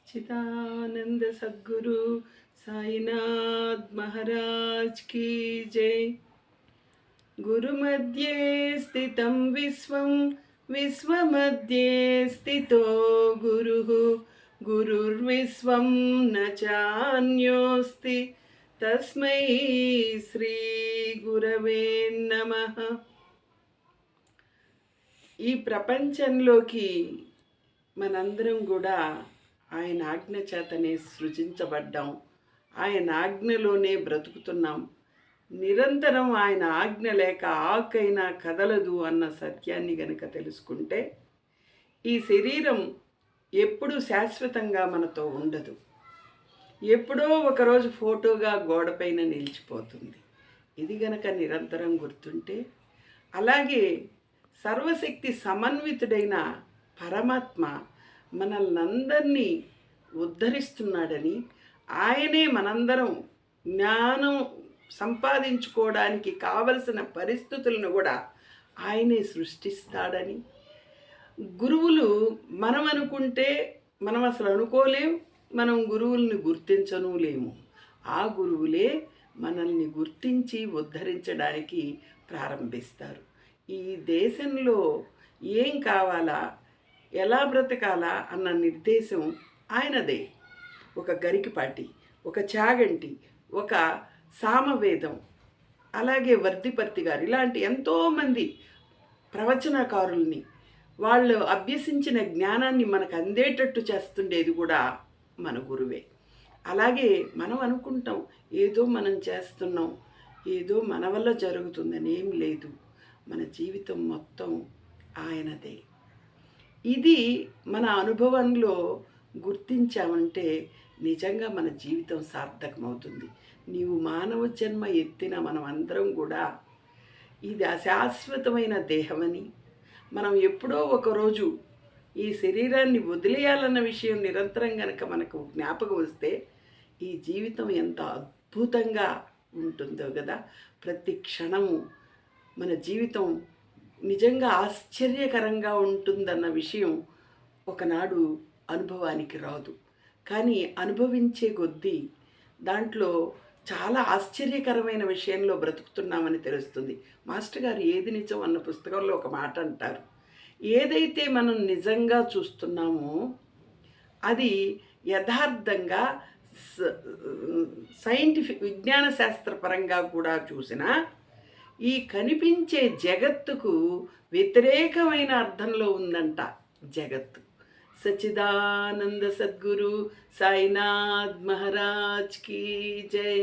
चिदानंद सद्गुरु साईनाथ महाराज की जय। गुरुमध्ये स्थितं विश्वं विश्वमध्ये स्थितो गुरुः गुरुर्विश्वं न चान्योस्ति तस्मै श्री गुरवे नमः। ఈ ప్రపంచంలోకి మనందరం కూడా ఆయన ఆజ్ఞ చేతనే సృజించబడ్డాం. ఆయన ఆజ్ఞలోనే బ్రతుకుతున్నాం. నిరంతరం ఆయన ఆజ్ఞ లేక ఆకైనా కదలదు అన్న సత్యాన్ని గనుక తెలుసుకుంటే ఈ శరీరం ఎప్పుడూ శాశ్వతంగా మనతో ఉండదు. ఎప్పుడో ఒకరోజు ఫోటోగా గోడపైన నిలిచిపోతుంది. ఇది గనక నిరంతరం గుర్తుంటే, అలాగే సర్వశక్తి సమన్వితుడైన పరమాత్మ మనల్నందరినీ ఉద్ధరిస్తున్నాడని, ఆయనే మనందరం జ్ఞానం సంపాదించుకోవడానికి కావలసిన పరిస్థితులను కూడా ఆయనే సృష్టిస్తాడని, గురువులు మనం అనుకుంటే మనం అసలు అనుకోలేం, మనం గురువుల్ని గుర్తించను లేము. ఆ గురువులే మనల్ని గుర్తించి ఉద్ధరించడానికి ప్రారంభిస్తారు. ఈ దేశంలో ఏం కావాలా, ఎలా బ్రతకాలా అన్న నిర్దేశం ఆయనదే. ఒక గరికిపాటి, ఒక చాగంటి, ఒక సామవేదం, అలాగే వర్ధిపర్తి గారు, ఇలాంటి ఎంతోమంది ప్రవచనకారుల్ని, వాళ్ళు అభ్యసించిన జ్ఞానాన్ని మనకు అందేటట్టు చేస్తుండేది కూడా మన గురువే. అలాగే మనం అనుకుంటాం ఏదో మనం చేస్తున్నాం, ఏదో మన వల్ల జరుగుతుందని. ఏం లేదు, మన జీవితం మొత్తం ఆయనదే. ఇది మన అనుభవంలో గుర్తించామంటే నిజంగా మన జీవితం సార్థకమవుతుంది. నీవు మానవ జన్మ ఎత్తిన మనం అందరం కూడా ఇది అశాశ్వతమైన దేహమని, మనం ఎప్పుడో ఒకరోజు ఈ శరీరాన్ని వదిలేయాలన్న విషయం నిరంతరం కనుక మనకు జ్ఞాపకం వస్తే ఈ జీవితం ఎంత అద్భుతంగా ఉంటుందో కదా. ప్రతి క్షణము మన జీవితం నిజంగా ఆశ్చర్యకరంగా ఉంటుందన్న విషయం ఒకనాడు అనుభవానికి రాదు, కానీ అనుభవించే కొద్దీ దాంట్లో చాలా ఆశ్చర్యకరమైన విషయంలో బ్రతుకుతున్నామని తెలుస్తుంది. మాస్టర్ గారు ఏది నిజం అన్న పుస్తకంలో ఒక మాట అంటారు, ఏదైతే మనం నిజంగా చూస్తున్నామో అది యథార్థంగా సైంటిఫిక్ విజ్ఞాన శాస్త్రపరంగా కూడా చూసినా ఈ కనిపించే జగత్తుకు వ్యతిరేకమైన అర్థంలో ఉందంట జగత్తు. సచ్చిదానంద సద్గురు సాయినాథ్ మహారాజ్ కీ జై.